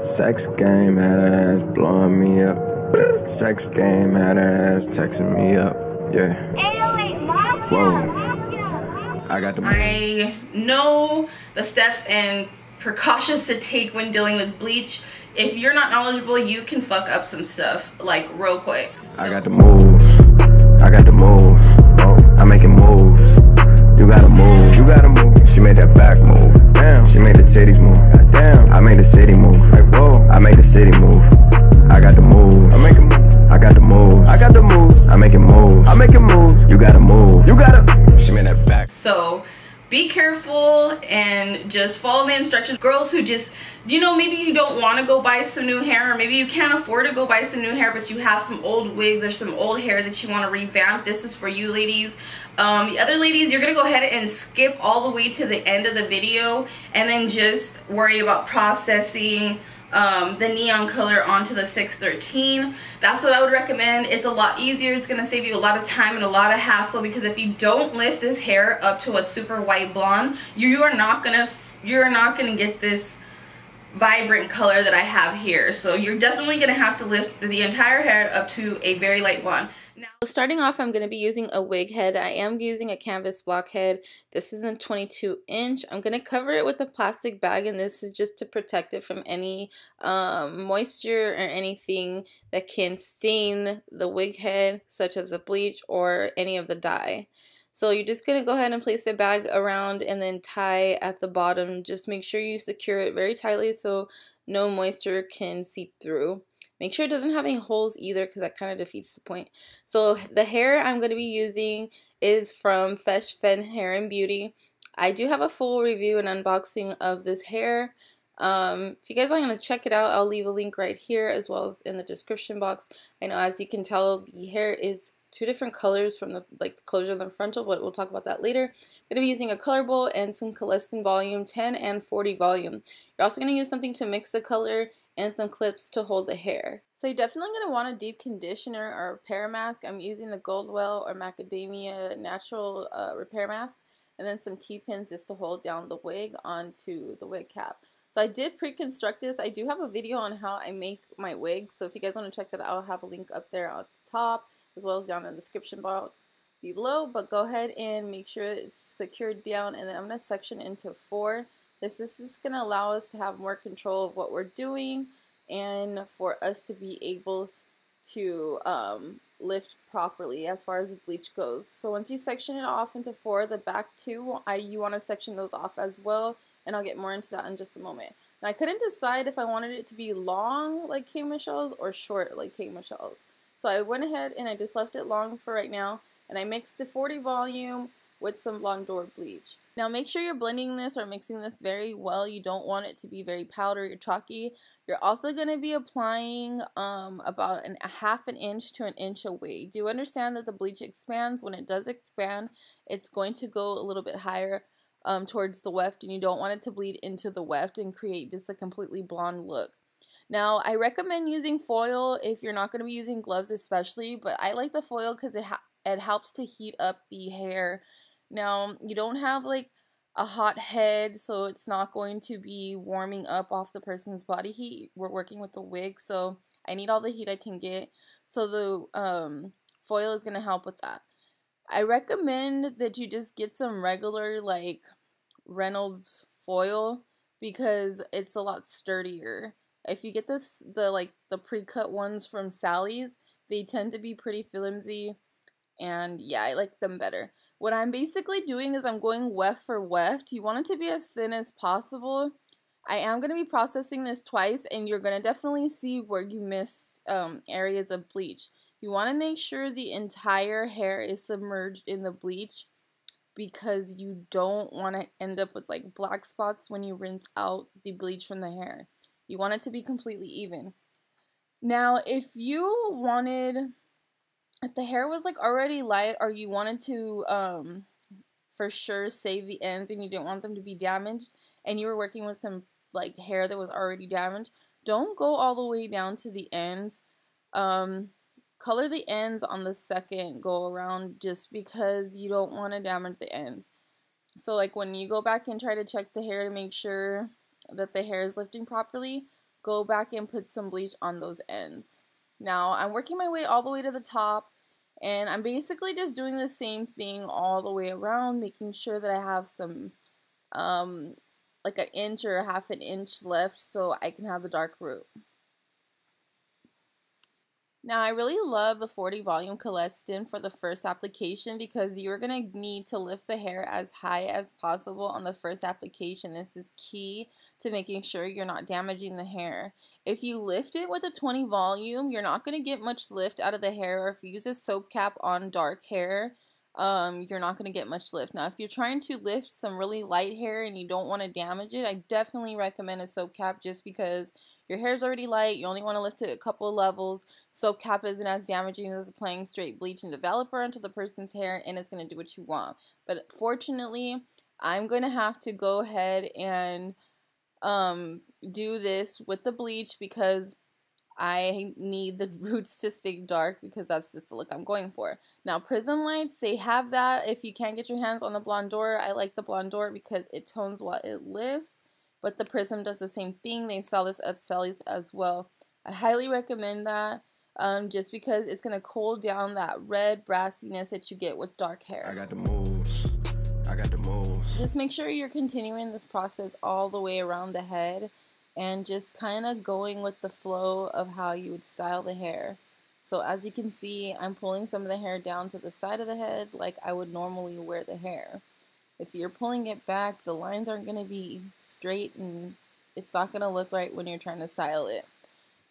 Sex game, had her ass blowing me up. Sex game, had her ass texting me up. Yeah. 808 Mafia. Whoa. I got the. I know the steps and precautions to take when dealing with bleach. If you're not knowledgeable, you can fuck up some stuff like real quick. So. I got the moves. I got the moves. Oh, I'm making moves. You gotta move. You gotta move. She made that back move. Damn. She made the titties move. Damn. I made the city move. Like whoa. I made the city move. I got the moves. I'm making moves. I got the moves. I got the moves. I'm making moves. I'm making moves. You gotta move. You gotta. She made that back. So be careful and just follow the instructions. Girls who just, you know, maybe you don't want to go buy some new hair, or maybe you can't afford to go buy some new hair, but you have some old wigs or some old hair that you want to revamp. This is for you ladies. The other ladies, you're gonna go ahead and skip all the way to the end of the video and then just worry about processing the neon color onto the 613. That's what I would recommend. It's a lot easier. It's gonna save you a lot of time and a lot of hassle, because if you don't lift this hair up to a super white blonde, you're not gonna get this vibrant color that I have here. So you're definitely gonna have to lift the entire hair up to a very light blonde. Now, starting off, I'm going to be using a wig head. I am using a canvas block head. This is a 22-inch. I'm going to cover it with a plastic bag, and this is just to protect it from any moisture or anything that can stain the wig head, such as the bleach or any of the dye. So you're just going to go ahead and place the bag around and then tie at the bottom. Just make sure you secure it very tightly so no moisture can seep through. Make sure it doesn't have any holes either, because that kind of defeats the point. So the hair I'm going to be using is from Feshfen Hair Beauty. I do have a full review and unboxing of this hair. If you guys are going to check it out, I'll leave a link right here as well as in the description box. I know, as you can tell, the hair is two different colors from the closure of the frontal, but we'll talk about that later. I'm going to be using a color bowl and some Keenest volume, 10 and 40 volume. You're also going to use something to mix the color and some clips to hold the hair. So you're definitely going to want a deep conditioner or repair mask. I'm using the Goldwell or Macadamia Natural Repair Mask, and then some T-pins just to hold down the wig onto the wig cap. So I did pre-construct this. I do have a video on how I make my wig, so if you guys want to check that out, I'll have a link up there at the top as well as down in the description box below. But go ahead and make sure it's secured down, and then I'm going to section into 4. This is just going to allow us to have more control of what we're doing and for us to be able to lift properly as far as the bleach goes. So once you section it off into 4, the back 2, you want to section those off as well, and I'll get more into that in just a moment. Now, I couldn't decide if I wanted it to be long like K. Michelle's or short like K. Michelle's. So I went ahead and I just left it long for right now, and I mixed the 40 volume with some Blondor bleach. Now make sure you're blending this or mixing this very well. You don't want it to be very powdery or chalky. You're also going to be applying about a half an inch to an inch away. Do understand that the bleach expands. When it does expand, it's going to go a little bit higher towards the weft, and you don't want it to bleed into the weft and create just a completely blonde look. Now, I recommend using foil if you're not going to be using gloves especially, but I like the foil because it helps to heat up the hair. Now, you don't have like a hot head, so it's not going to be warming up off the person's body heat. We're working with the wig, so I need all the heat I can get. So the foil is going to help with that. I recommend that you just get some regular like Reynolds foil because it's a lot sturdier. If you get the pre-cut ones from Sally's, they tend to be pretty flimsy, and yeah, I like them better. What I'm basically doing is I'm going weft for weft. You want it to be as thin as possible. I am going to be processing this twice, and you're going to definitely see where you miss areas of bleach. You want to make sure the entire hair is submerged in the bleach, because you don't want to end up with like black spots when you rinse out the bleach from the hair. You want it to be completely even. Now, if the hair was like already light, or you wanted to for sure save the ends and you didn't want them to be damaged, and you were working with some like hair that was already damaged, don't go all the way down to the ends. Color the ends on the second go around, just because you don't want to damage the ends. So like when you go back and try to check the hair to make sure that the hair is lifting properly, go back and put some bleach on those ends. Now I'm working my way all the way to the top, and I'm basically just doing the same thing all the way around, making sure that I have some like an inch or half an inch left so I can have the dark root. Now, I really love the 40 volume Colestin for the first application because you're going to need to lift the hair as high as possible on the first application. This is key to making sure you're not damaging the hair. If you lift it with a 20 volume, you're not going to get much lift out of the hair, or if you use a soap cap on dark hair, you're not going to get much lift. Now, if you're trying to lift some really light hair and you don't want to damage it, I definitely recommend a soap cap just because your hair's already light. You only want to lift it a couple of levels. Soap cap isn't as damaging as applying straight bleach and developer onto the person's hair, and it's going to do what you want. But fortunately, I'm going to have to go ahead and do this with the bleach because I need the roots to stay dark because that's just the look I'm going for. Now, Prism Lights, they have that if you can't get your hands on the Blondeur. I like the Blondeur because it tones while it lifts, but the Prism does the same thing. They sell this at Sally's as well. I highly recommend that just because it's going to cool down that red brassiness that you get with dark hair. I got the moves. I got the moves. Just make sure you're continuing this process all the way around the head and just kind of going with the flow of how you would style the hair. So as you can see, I'm pulling some of the hair down to the side of the head like I would normally wear the hair. If you're pulling it back, the lines aren't going to be straight and it's not going to look right when you're trying to style it.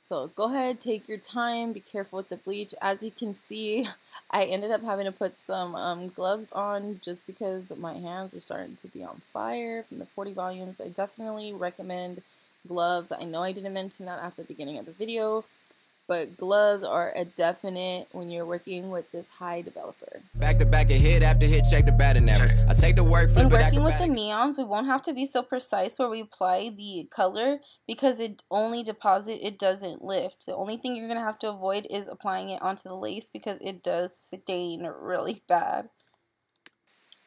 So go ahead, take your time, be careful with the bleach. As you can see, I ended up having to put some gloves on just because my hands were starting to be on fire from the 40 volumes. I definitely recommend gloves. I know I didn't mention that at the beginning of the video, but gloves are a definite when you're working with this high developer. Back to back and hit after hit, check the batting average. I take the work, flip when it working with the neons, we won't have to be so precise where we apply the color because it only deposits, it doesn't lift. The only thing you're going to have to avoid is applying it onto the lace because it does stain really bad.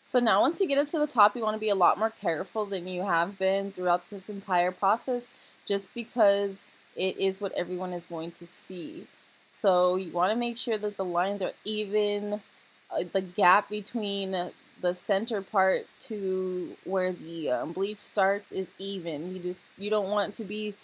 So now once you get up to the top, you want to be a lot more careful than you have been throughout this entire process just because it is what everyone is going to see. So you want to make sure that the lines are even, the gap between the center part to where the bleach starts is even. You don't want to be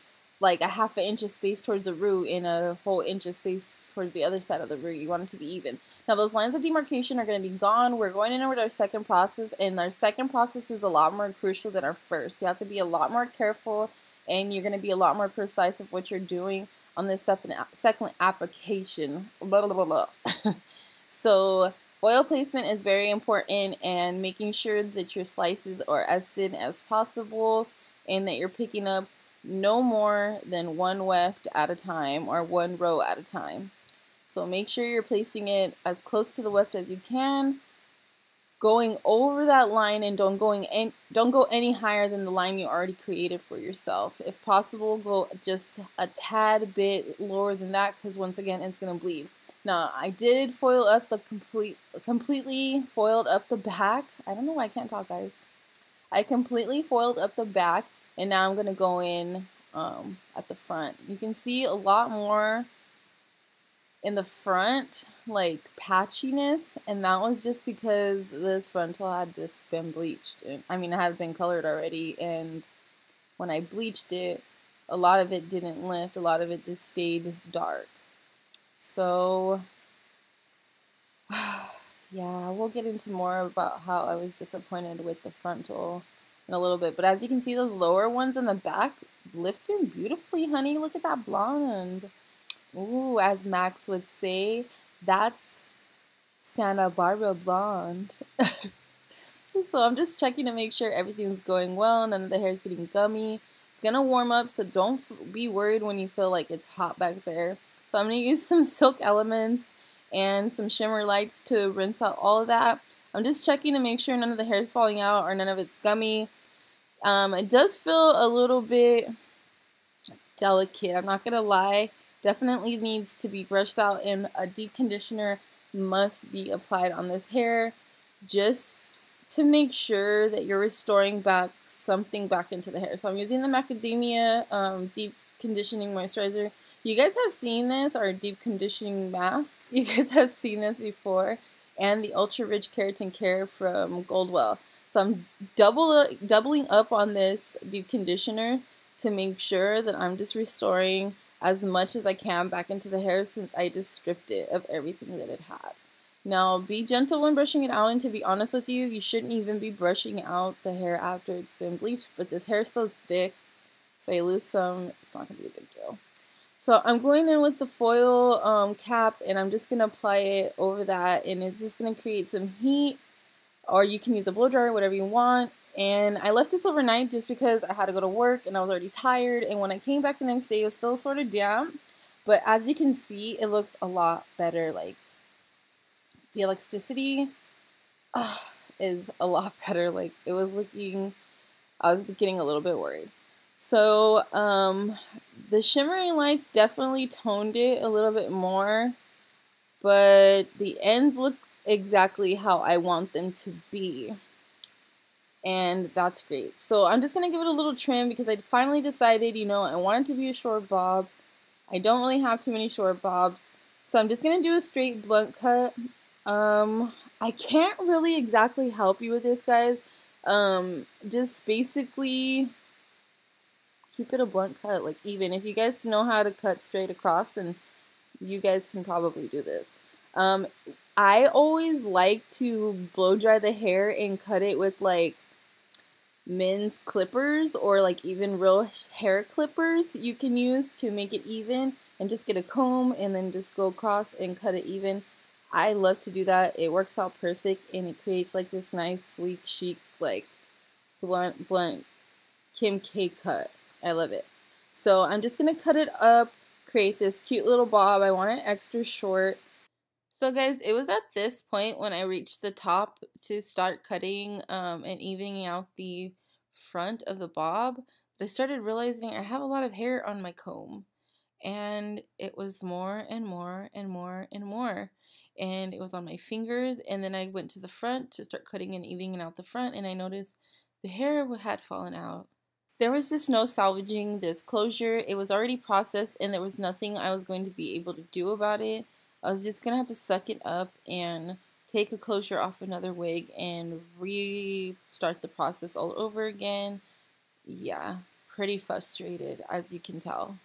like a half an inch of space towards the root and a whole inch of space towards the other side of the root. You want it to be even. Now those lines of demarcation are going to be gone. We're going in with our second process, and our second process is a lot more crucial than our first. You have to be a lot more careful, and you're going to be a lot more precise of what you're doing on this second application. Blah, blah, blah, blah. So foil placement is very important, and making sure that your slices are as thin as possible and that you're picking up no more than one weft at a time or one row at a time. So make sure you're placing it as close to the weft as you can, going over that line, and don't go any higher than the line you already created for yourself. If possible, go just a tad bit lower than that because once again it's going to bleed. Now I did foil up the completely foiled up the back. I don't know why I can't talk, guys. I completely foiled up the back, and now I'm going to go in at the front. You can see a lot more in the front, like patchiness, and that was just because this frontal had just been bleached. I mean, it had been colored already, and when I bleached it, a lot of it didn't lift, a lot of it just stayed dark. So, yeah, we'll get into more about how I was disappointed with the frontal in a little bit. But as you can see, those lower ones in the back lifted beautifully, honey. Look at that blonde. Ooh, as Max would say, that's Santa Barbara blonde. So I'm just checking to make sure everything's going well. None of the hair is getting gummy. It's going to warm up, so don't be worried when you feel like it's hot back there. So I'm going to use some Silk Elements and some shimmer lights to rinse out all of that. I'm just checking to make sure none of the hair is falling out or none of it's gummy. It does feel a little bit delicate, I'm not going to lie. Definitely needs to be brushed out, and a deep conditioner must be applied on this hair just to make sure that you're restoring back something back into the hair. So I'm using the macadamia deep conditioning moisturizer. You guys have seen this, our deep conditioning mask. You guys have seen this before. And the Ultra Rich Keratin Care from Goldwell. So I'm doubling up on this deep conditioner to make sure that I'm just restoring as much as I can back into the hair, since I just stripped it of everything that it had. Now, be gentle when brushing it out, and to be honest with you, you shouldn't even be brushing out the hair after it's been bleached, but this hair is so thick, if I lose some, it's not going to be a big deal. So I'm going in with the foil cap, and I'm just going to apply it over that, and it's just going to create some heat, or you can use the blow dryer, whatever you want. And I left this overnight just because I had to go to work and I was already tired, and when I came back the next day it was still sort of damp, but as you can see it looks a lot better. Like, the elasticity is a lot better. Like, it was looking, I was getting a little bit worried. So the shimmering lights definitely toned it a little bit more, but the ends look exactly how I want them to be, and that's great. So I'm just gonna give it a little trim because I finally decided, you know, I want it to be a short bob. I don't really have too many short bobs, so I'm just gonna do a straight blunt cut. I can't really exactly help you with this, guys. Just basically keep it a blunt cut, like even. If you guys know how to cut straight across, then you guys can probably do this. I always like to blow dry the hair and cut it with like men's clippers, or like even real hair clippers you can use to make it even, and just get a comb and then just go across and cut it even. I love to do that. It works out perfect, and it creates like this nice sleek chic like blunt Kim K cut. I love it. So I'm just gonna cut it up, create this cute little bob. I want it extra short. So guys, it was at this point when I reached the top to start cutting and evening out the front of the bob that I started realizing I have a lot of hair on my comb, and it was more and more and more and more, and it was on my fingers. And then I went to the front to start cutting and evening out the front, and I noticed the hair had fallen out. There was just no salvaging this closure. It was already processed, and there was nothing I was going to be able to do about it. I was just going to have to suck it up and take a closure off another wig and restart the process all over again. Yeah, pretty frustrated, as you can tell.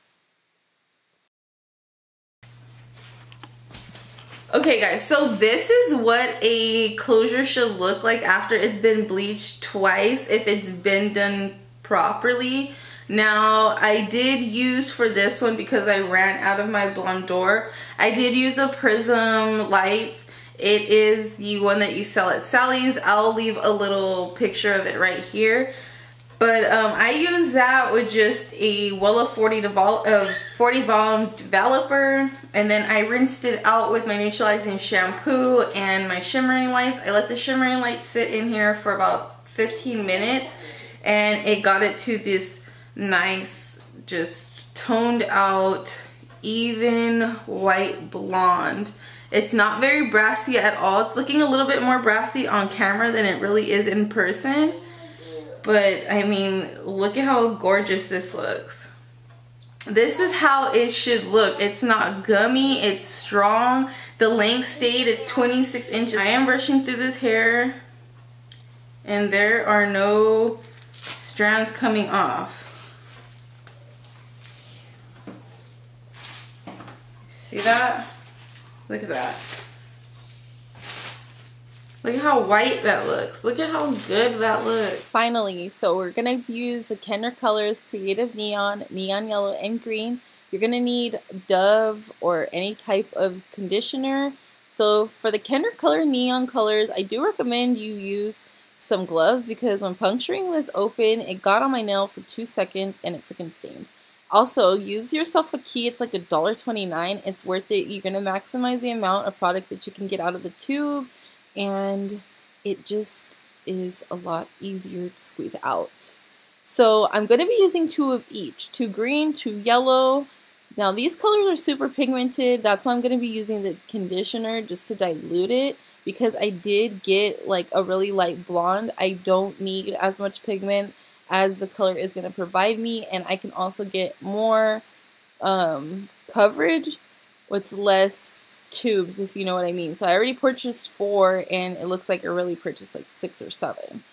Okay guys, so this is what a closure should look like after it's been bleached twice, if it's been done properly. Now, I did use for this one, because I ran out of my Blondor, I did use a Prism Lights. It is the one that you sell at Sally's. I'll leave a little picture of it right here. But I used that with just a Wella 40 volume developer, and then I rinsed it out with my neutralizing shampoo and my shimmering lights. I let the shimmering lights sit in here for about 15 minutes, and it got it to this nice, just toned out, even white blonde. It's not very brassy at all. It's looking a little bit more brassy on camera than it really is in person. But I mean, look at how gorgeous this looks. This is how it should look. It's not gummy, it's strong. The length stayed, it's 26 inches. I am brushing through this hair, and there are no strands coming off. See that? Look at that. Look at how white that looks. Look at how good that looks. Finally, so we're going to use the Kenner Colors Creative Neon, Neon Yellow, and Green. You're going to need Dove or any type of conditioner. So for the Kenner Color Neon Colors, I do recommend you use some gloves, because when puncturing this open, it got on my nail for 2 seconds and it freaking stained. Also, use yourself a key. It's like $1.29. It's worth it. You're going to maximize the amount of product that you can get out of the tube, and it just is a lot easier to squeeze out. So I'm going to be using 2 of each. 2 green, 2 yellow. Now these colors are super pigmented. That's why I'm going to be using the conditioner just to dilute it, because I did get like a really light blonde. I don't need as much pigment as the color is going to provide me, and I can also get more coverage with less tubes, if you know what I mean. So I already purchased 4, and it looks like I really purchased like 6 or 7.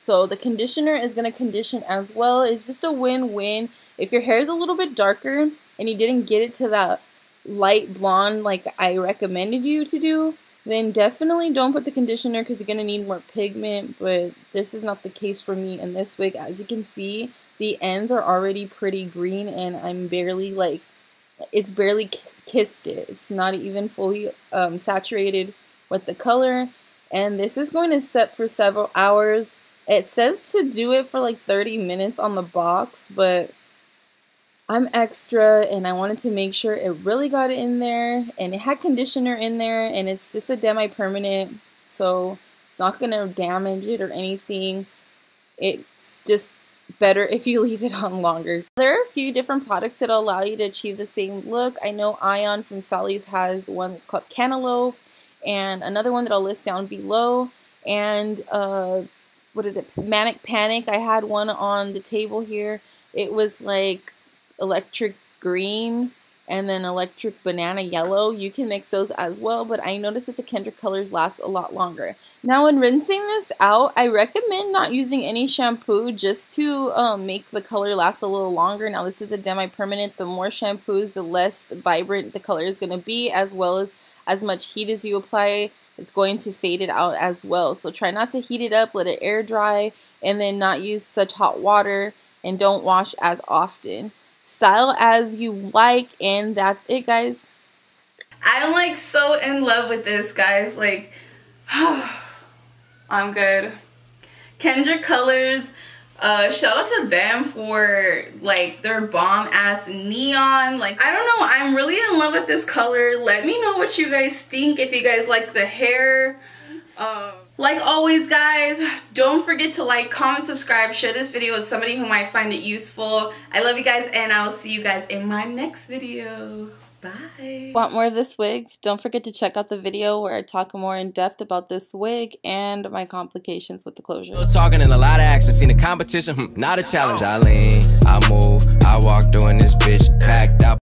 So the conditioner is going to condition as well. It's just a win-win. If your hair is a little bit darker and you didn't get it to that light blonde like I recommended you to do, then definitely don't put the conditioner because you're going to need more pigment. But this is not the case for me in this wig. As you can see, the ends are already pretty green, and I'm barely like, it's barely kissed it. It's not even fully saturated with the color. And this is going to set for several hours. It says to do it for like 30 minutes on the box, but I'm extra and I wanted to make sure it really got in there, and it had conditioner in there, and it's just a demi-permanent, so it's not going to damage it or anything. It's just better if you leave it on longer. There are a few different products that allow you to achieve the same look. I know Ion from Sally's has one that's called Cantaloupe, and another one that I'll list down below, and what is it, Manic Panic. I had one on the table here. It was like electric green and then electric banana yellow. You can mix those as well, but I noticed that the Kendrick colors last a lot longer. Now when rinsing this out, I recommend not using any shampoo just to make the color last a little longer. Now this is a demi-permanent. The more shampoos, the less vibrant the color is going to be, as well as much heat as you apply, it's going to fade it out as well. So try not to heat it up, let it air dry, and then not use such hot water, and don't wash as often. Style as you like, and that's it, guys. I'm like so in love with this, guys. Like, I'm good. Kendrick colors, shout out to them for like their bomb ass neon. Like, I don't know, I'm really in love with this color. Let me know what you guys think, if you guys like the hair. Like always, guys, don't forget to like, comment, subscribe, share this video with somebody who might find it useful. I love you guys, and I will see you guys in my next video. Bye. Want more of this wig? Don't forget to check out the video where I talk more in depth about this wig and my complications with the closure. Talking and a lot of action, seen the competition, not a challenge. I lean, I move, I walk doing this bitch packed out.